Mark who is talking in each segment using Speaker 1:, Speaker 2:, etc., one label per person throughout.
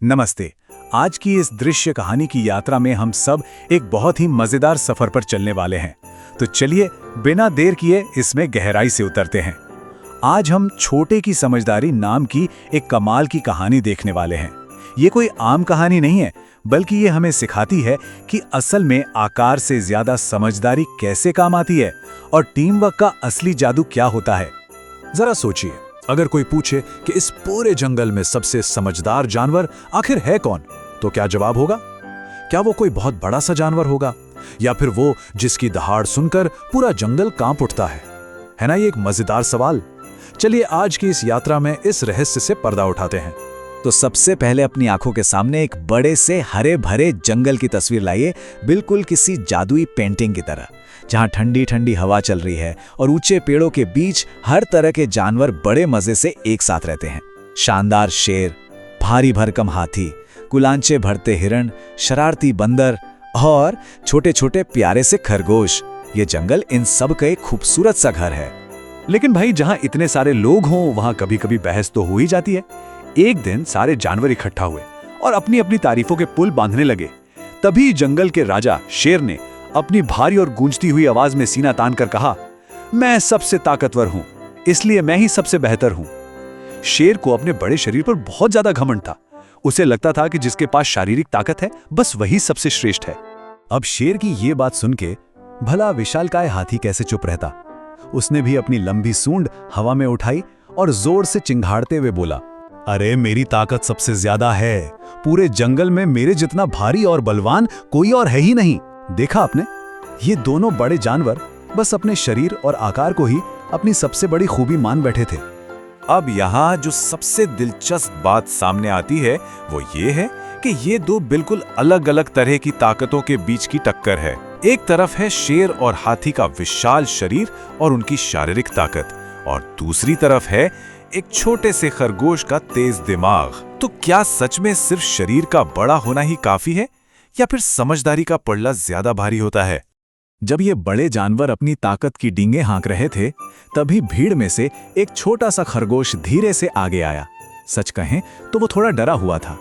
Speaker 1: नमस्ते। आज की इस दृश्य कहानी की यात्रा में हम सब एक बहुत ही मजेदार सफर पर चलने वाले हैं। तो चलिए बिना देर किए इसमें गहराई से उतरते हैं। आज हम छोटे की समझदारी नाम की एक कमाल की कहानी देखने वाले हैं। ये कोई आम कहानी नहीं है, बल्कि ये हमें सिखाती है कि असल में आकार से ज्यादा समझदारी कैसे काम आती है और टीम वर्क का असली जादू क्या होता है।
Speaker 2: जरा सोचिए, अगर कोई पूछे कि इस पूरे जंगल में सबसे समझदार जानवर आखिर है कौन, तो क्या जवाब होगा? क्या वो कोई बहुत बड़ा सा जानवर होगा, या फिर वो जिसकी दहाड़ सुनकर पूरा जंगल कांप उठता है? है ना ये एक मजेदार सवाल। चलिए आज की इस यात्रा में इस रहस्य से पर्दा उठाते हैं।
Speaker 3: तो सबसे पहले अपनी आंखों के सामने एक बड़े से हरे भरे जंगल की तस्वीर लाइए, बिल्कुल किसी जादुई पेंटिंग की तरह, जहां ठंडी ठंडी हवा चल रही है और ऊंचे पेड़ों के बीच हर तरह के जानवर बड़े मजे से एक साथ रहते हैं। शानदार शेर, भारी भरकम हाथी, कुलांचे भरते हिरण, शरारती बंदर और छोटे छोटे प्यारे से खरगोश। ये जंगल इन सब का एक खूबसूरत सा घर है।
Speaker 1: लेकिन भाई, जहां इतने सारे लोग हों वहां कभी कभी बहस तो हो ही जाती है। एक दिन सारे जानवर इकट्ठा हुए और अपनी अपनी तारीफों के पुल बांधने लगे। तभी जंगल के राजा शेर ने अपनी भारी और गूंजती हुई आवाज में सीना तान कर कहा, मैं सबसे ताकतवर हूं, इसलिए मैं ही सबसे बेहतर हूं। शेर को अपने बड़े शरीर पर बहुत ज्यादा घमंड था। उसे लगता था कि जिसके पास शारीरिक ताकत है बस वही सबसे श्रेष्ठ है।
Speaker 2: अब शेर की ये बात सुन के भला विशालकाय हाथी कैसे चुप रहता? उसने भी अपनी लंबी सूंड हवा में उठाई और जोर से चिंघाड़ते हुए बोला, अरे मेरी ताकत सबसे ज्यादा है। पूरे जंगल में मेरे जितना भारी और बलवान कोई और है ही नहीं। देखा आपने, ये दोनों बड़े जानवर बस अपने शरीर और आकार को ही अपनी सबसे बड़ी खूबी मान बैठे थे।
Speaker 4: अब यहाँ जो सबसे दिलचस्प बात सामने आती है वो ये है कि ये दो बिल्कुल अलग अलग तरह की ताकतों के बीच की टक्कर है। एक तरफ है शेर और हाथी का विशाल शरीर और उनकी शारीरिक ताकत, और दूसरी तरफ है एक छोटे से खरगोश का तेज दिमाग। तो क्या सच में सिर्फ शरीर का बड़ा होना ही काफी है, या फिर समझदारी का पड़ला ज्यादा भारी होता है?
Speaker 2: जब ये बड़े जानवर अपनी ताकत की डींगे हाँक रहे थे, तभी भीड़ में से एक छोटा सा खरगोश धीरे से आगे आया। सच कहें तो वो थोड़ा डरा हुआ था,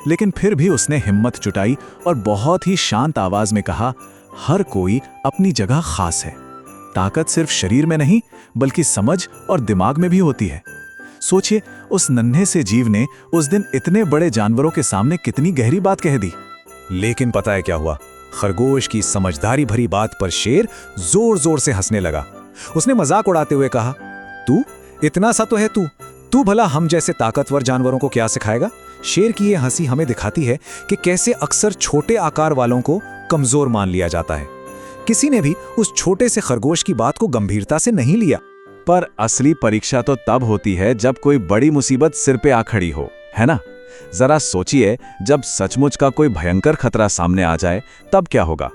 Speaker 2: लेकिन फिर भी उसने हिम्मत जुटाई और बहुत ही शांत आवाज में कहा, हर कोई अपनी जगह खास है। ताकत सिर्फ शरीर में नहीं बल्कि समझ और दिमाग में भी होती है। सोचिए, उस नन्हे से जीव ने उस दिन इतने बड़े जानवरों के सामने कितनी गहरी बात कह दी।
Speaker 3: लेकिन पता है क्या हुआ? खरगोश की समझदारी भरी बात पर शेर जोर जोर से हंसने लगा। उसने मजाक उड़ाते हुए कहा, तू इतना सा तो है, तू भला हम जैसे ताकतवर जानवरों को क्या सिखाएगा? शेर की ये हंसी हमें दिखाती है कि कैसे अक्सर छोटे आकार वालों को कमजोर मान लिया जाता है। किसी ने भी उस छोटे से खरगोश की बात को गंभीरता से नहीं लिया।
Speaker 4: पर असली परीक्षा तो तब होती है जब कोई बड़ी मुसीबत सिर पे आ खड़ी हो, है ना? जरा सोचिए, जब सचमुच का कोई भयंकर खतरा सामने आ जाए तब क्या होगा?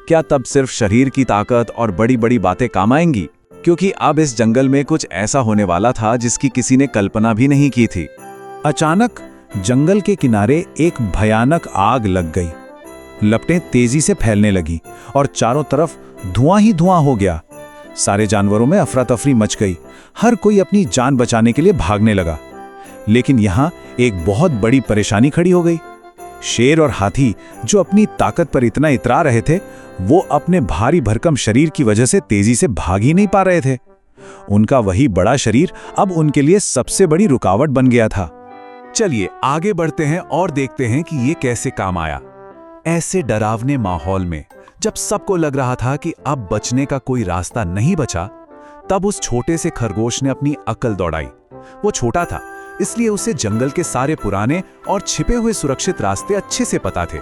Speaker 4: क्या तब सिर्फ शरीर की ताकत और बड़ी बड़ी बातें काम आएंगी? क्योंकि अब इस जंगल में कुछ ऐसा होने वाला था जिसकी किसी ने कल्पना भी नहीं की थी।
Speaker 1: अचानक जंगल के किनारे एक भयानक आग लग गई। लपटें तेजी से फैलने लगी और चारों तरफ धुआं ही धुआं हो गया। सारे जानवरों में अफरा तफरी मच गई। हर कोई अपनी जान बचाने के लिए भागने लगा। लेकिन यहां एक बहुत बड़ी परेशानी खड़ी हो गई। शेर और हाथी, जो अपनी ताकत पर इतना इतरा रहे थे, वो अपने भारी भरकम शरीर की वजह से तेजी से भाग ही नहीं पा रहे थे। उनका वही बड़ा शरीर अब उनके लिए सबसे बड़ी रुकावट बन गया था।
Speaker 4: चलिए आगे बढ़ते हैं और देखते हैं कि ये कैसे काम आया। ऐसे डरावने माहौल में जब सबको लग रहा था कि अब बचने का कोई रास्ता नहीं बचा, तब उस छोटे से खरगोश ने अपनी अकल दौड़ाई। वो छोटा था, इसलिए उसे जंगल के सारे पुराने और छिपे हुए सुरक्षित रास्ते अच्छे से पता थे।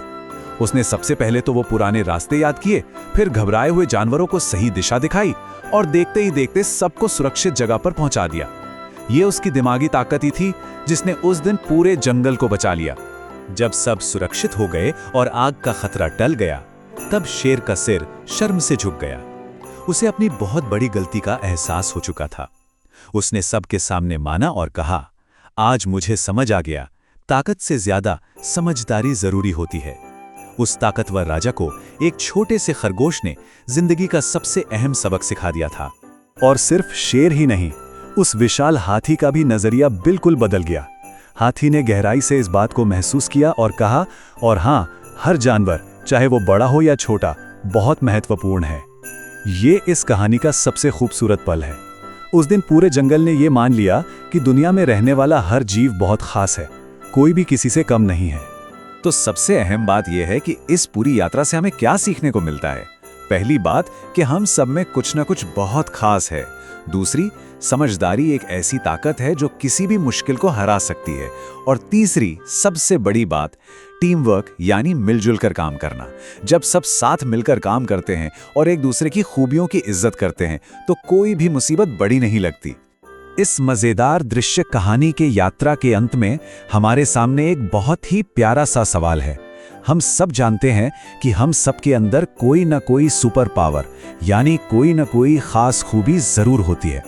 Speaker 4: उसने सबसे पहले तो वो पुराने रास्ते याद किए, फिर घबराए हुए जानवरों को सही दिशा दिखाई और देखते ही देखते सबको सुरक्षित जगह पर पहुंचा दिया। ये उसकी दिमागी ताकत ही थी जिसने उस दिन पूरे जंगल को बचा लिया।
Speaker 3: जब सब सुरक्षित हो गए और आग का खतरा टल गया, तब शेर का सिर शर्म से झुक गया। उसे अपनी बहुत बड़ी गलती का एहसास हो चुका था। उसने सबके सामने माना और कहा, आज मुझे समझ आ गया, ताकत से ज्यादा समझदारी जरूरी होती है। उस ताकतवर राजा को एक छोटे से खरगोश ने जिंदगी का सबसे अहम सबक सिखा दिया था।
Speaker 2: और सिर्फ शेर ही नहीं, उस विशाल हाथी का भी नजरिया बिल्कुल बदल गया।
Speaker 1: हाथी ने गहराई से इस बात को महसूस किया और कहा, और हाँ, हर जानवर, चाहे वो बड़ा हो या छोटा, बहुत महत्वपूर्ण है। ये इस कहानी का सबसे खूबसूरत पल है। उस दिन पूरे जंगल ने ये मान लिया कि दुनिया में रहने वाला हर जीव बहुत खास है, कोई भी किसी से कम नहीं है।
Speaker 2: तो सबसे अहम बात यह है कि इस पूरी यात्रा से हमें क्या सीखने को मिलता है। पहली बात कि हम सब में कुछ न कुछ बहुत खास है। दूसरी, समझदारी एक ऐसी ताकत है जो किसी भी मुश्किल को हरा सकती है। और तीसरी, सबसे बड़ी बात, टीम वर्क यानी मिलजुल कर काम करना। जब सब साथ मिलकर काम करते हैं और एक दूसरे की खूबियों की इज्जत करते हैं तो कोई भी मुसीबत बड़ी नहीं लगती।
Speaker 3: इस मजेदार दृश्य कहानी के यात्रा के अंत में हमारे सामने एक बहुत ही प्यारा सा सवाल है। हम सब जानते हैं कि हम सबके अंदर कोई ना कोई सुपर पावर यानी कोई ना कोई खास खूबी जरूर होती है।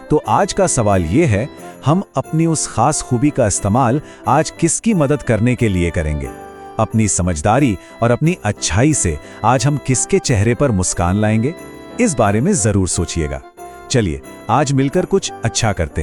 Speaker 3: तो आज का सवाल ये है, हम अपनी उस खास खूबी का इस्तेमाल आज किसकी मदद करने के लिए करेंगे? अपनी समझदारी और अपनी अच्छाई से आज हम किसके चेहरे पर मुस्कान लाएंगे? इस बारे में जरूर सोचिएगा। चलिए आज मिलकर कुछ अच्छा करते हैं।